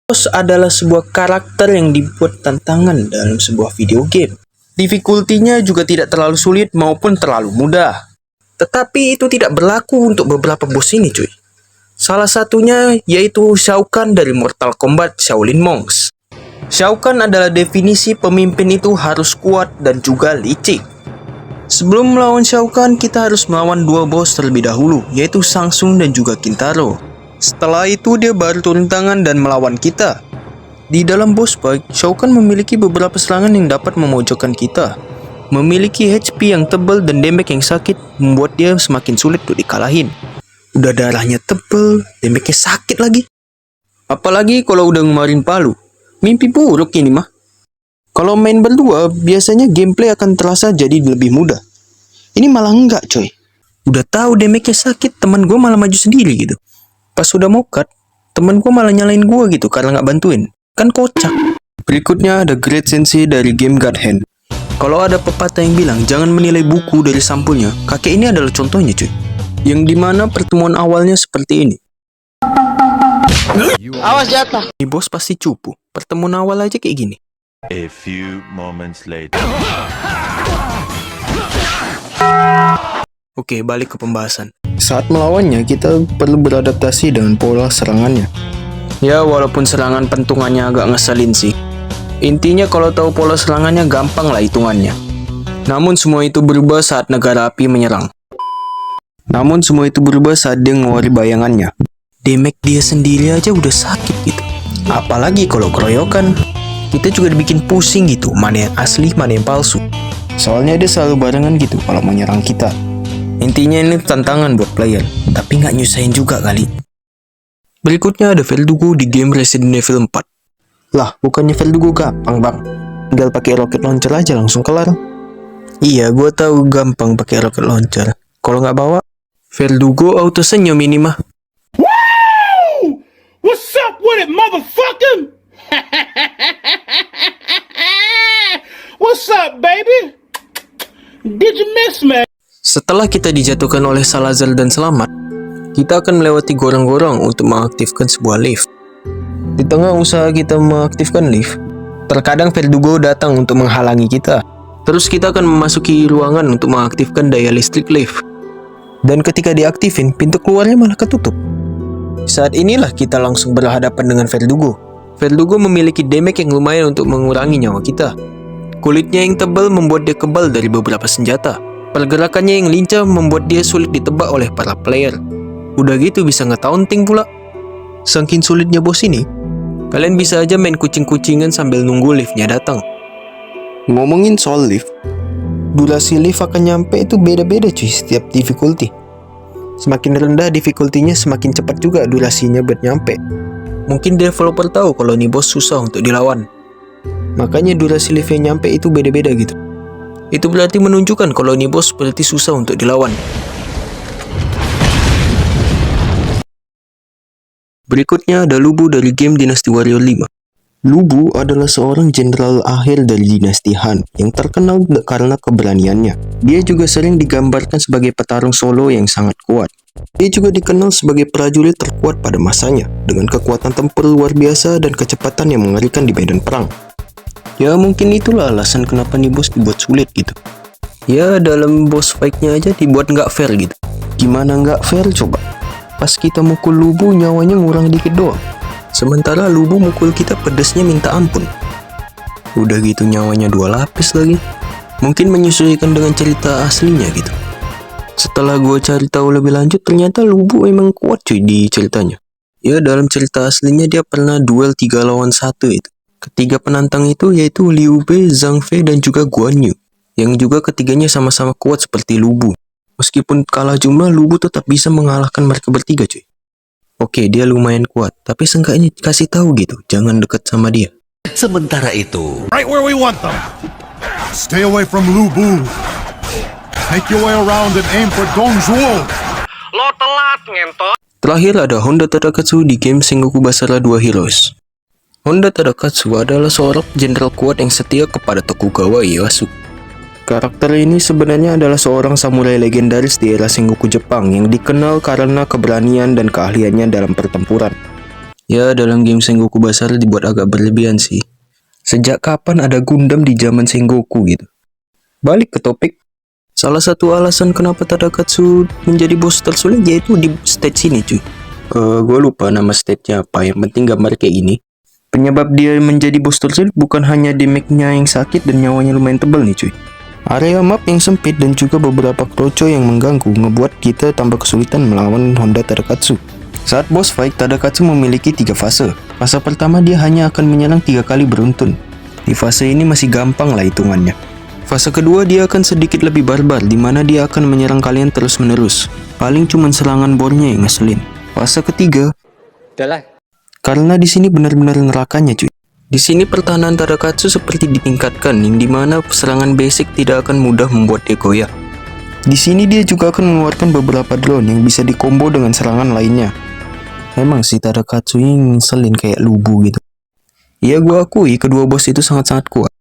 Boss adalah sebuah karakter yang dibuat tantangan dalam sebuah video game. Difficulty-nya juga tidak terlalu sulit maupun terlalu mudah. Tetapi itu tidak berlaku untuk beberapa boss ini cuy. Salah satunya yaitu Shao Kahn dari Mortal Kombat Shaolin Monks. Shao Kahn adalah definisi pemimpin itu harus kuat dan juga licik. Sebelum melawan Shao Kahn, kita harus melawan dua bos terlebih dahulu, yaitu Shang Tsung dan juga Kintaro. Setelah itu dia baru turun tangan dan melawan kita. Di dalam boss fight, Shao Kahn memiliki beberapa serangan yang dapat memojokkan kita. Memiliki HP yang tebal dan damage yang sakit membuat dia semakin sulit untuk dikalahin. Udah darahnya tebal, damage-nya sakit lagi. Apalagi kalau udah ngemarin palu. Mimpi buruk ini mah. Kalau main berdua, biasanya gameplay akan terasa jadi lebih mudah. Ini malah enggak coy. Udah tahu damage-nya sakit, teman gue malah maju sendiri gitu. Pas udah mau cut, temen gue malah nyalain gue gitu karena nggak bantuin. Kan kocak. Berikutnya ada Great Sensei dari game God Hand. Kalau ada pepatah yang bilang jangan menilai buku dari sampulnya, kakek ini adalah contohnya cuy. Yang dimana pertemuan awalnya seperti ini. Awas jatuh. Ini bos pasti cupu. Pertemuan awal aja kayak gini. A few moments later. Oke, balik ke pembahasan. Saat melawannya, kita perlu beradaptasi dengan pola serangannya. Ya, walaupun serangan pentungannya agak ngeselin sih. Intinya kalau tahu pola serangannya gampang lah hitungannya. Namun semua itu berubah saat negara api menyerang. Namun semua itu berubah saat dia ngeluari bayangannya. Damage dia sendiri aja udah sakit gitu. Apalagi kalau keroyokan. Kita juga dibikin pusing gitu, mana yang asli, mana yang palsu. Soalnya dia selalu barengan gitu kalau menyerang kita. Intinya ini tantangan buat player, tapi nggak nyusahin juga kali. Berikutnya ada Verdugo di game Resident Evil 4. Lah, bukannya Verdugo gampang bang? Tinggal pakai rocket launcher aja langsung kelar. Iya, gue tahu gampang pakai rocket launcher. Kalau nggak bawa, Verdugo auto senyum ini mah. Woo! What's up with it, motherfucker? What's up, baby? Did you miss me? Setelah kita dijatuhkan oleh Salazar dan selamat, kita akan melewati gorong-gorong untuk mengaktifkan sebuah lift. Di tengah usaha kita mengaktifkan lift, terkadang Verdugo datang untuk menghalangi kita. Terus kita akan memasuki ruangan untuk mengaktifkan daya listrik lift. Dan ketika diaktifin, pintu keluarnya malah ketutup. Saat inilah kita langsung berhadapan dengan Verdugo. Verdugo memiliki damage yang lumayan untuk mengurangi nyawa kita. Kulitnya yang tebal membuat dia kebal dari beberapa senjata. Pergerakannya yang lincah membuat dia sulit ditebak oleh para player. Udah gitu bisa nge-taunting pula. Saking sulitnya bos ini, kalian bisa aja main kucing-kucingan sambil nunggu liftnya datang. Ngomongin soal lift, durasi lift akan nyampe itu beda-beda cuy setiap difficulty. Semakin rendah difficulty-nya, semakin cepat juga durasinya buat nyampe. Mungkin developer tahu kalau nih bos susah untuk dilawan. Makanya durasi lift yang nyampe itu beda-beda gitu. Itu berarti menunjukkan kalau ini bos berarti susah untuk dilawan. Berikutnya ada Lu Bu dari game Dynasty Warrior 5. Lu Bu adalah seorang jenderal akhir dari dinasti Han yang terkenal karena keberaniannya. Dia juga sering digambarkan sebagai petarung solo yang sangat kuat. Dia juga dikenal sebagai prajurit terkuat pada masanya, dengan kekuatan tempur luar biasa dan kecepatan yang mengerikan di medan perang. Ya mungkin itulah alasan kenapa nih bos dibuat sulit gitu. Ya dalam boss fight-nya aja dibuat nggak fair gitu. Gimana nggak fair coba? Pas kita mukul Lu Bu nyawanya ngurang dikit doang. Sementara Lu Bu mukul kita pedesnya minta ampun. Udah gitu nyawanya 2 lapis lagi. Mungkin menyesuaikan dengan cerita aslinya gitu. Setelah gue cari tahu lebih lanjut, ternyata Lu Bu emang kuat cuy di ceritanya. Ya dalam cerita aslinya dia pernah duel 3 lawan 1 itu. Ketiga penantang itu yaitu Liu Bei, Zhang Fei, dan juga Guan Yu. Yang juga ketiganya sama-sama kuat seperti Lu Bu. Meskipun kalah jumlah, Lu Bu tetap bisa mengalahkan mereka bertiga cuy. Oke, dia lumayan kuat, tapi seenggaknya kasih tahu gitu, jangan deket sama dia. Sementara itu, Right where we want them. Stay away from Lu Bu. Make your way around and aim for Dong Zhuo. Lo telat ngentot. Terakhir ada Honda Tadakatsu di game Sengoku Basara 2 Heroes. Honda Tadakatsu adalah seorang jenderal kuat yang setia kepada Tokugawa Ieyasu. Karakter ini sebenarnya adalah seorang samurai legendaris di era Sengoku Jepang yang dikenal karena keberanian dan keahliannya dalam pertempuran. Ya, dalam game Sengoku Basara dibuat agak berlebihan sih. Sejak kapan ada Gundam di zaman Sengoku gitu? Balik ke topik. Salah satu alasan kenapa Tadakatsu menjadi bos tersulit yaitu di stage ini cuy. Gue lupa nama stage-nya apa, yang penting gambar kayak gini. Penyebab dia menjadi bos tersulit bukan hanya damage-nya yang sakit dan nyawanya lumayan tebal nih cuy. Area map yang sempit dan juga beberapa kroco yang mengganggu ngebuat kita tambah kesulitan melawan Honda Tadakatsu. Saat boss fight, Tadakatsu memiliki 3 fase. Fase pertama dia hanya akan menyerang 3 kali beruntun. Di fase ini masih gampang lah hitungannya. Fase kedua dia akan sedikit lebih barbar, di mana dia akan menyerang kalian terus-menerus. Paling cuman serangan bornya yang ngeselin. Fase ketiga, karena di sini benar-benar nerakanya cuy. Di sini pertahanan Tadakatsu seperti ditingkatkan, yang dimana serangan basic tidak akan mudah membuat dia goyah. Di sini dia juga akan mengeluarkan beberapa drone yang bisa dikombo dengan serangan lainnya. Memang sih Tadakatsu ini ngeselin kayak Lubu gitu. Ya gua akui kedua bos itu sangat-sangat kuat.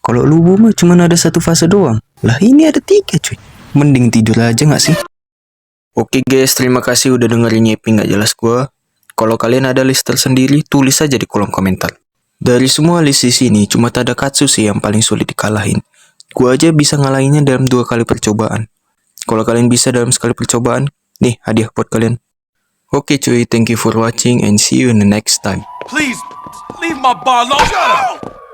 Kalau Lubu mah cuma ada 1 fase doang. Lah ini ada 3 cuy. Mending tidur aja gak sih? Oke guys, terima kasih udah dengerin nyepi gak jelas gua. Kalau kalian ada list tersendiri, tulis aja di kolom komentar. Dari semua list di sini, cuma Tadakatsu sih yang paling sulit dikalahin. Gua aja bisa ngalahinnya dalam 2 kali percobaan. Kalau kalian bisa dalam sekali percobaan, nih hadiah buat kalian. Oke cuy, thank you for watching and see you in the next time. Please, leave my bar alone. Shut up!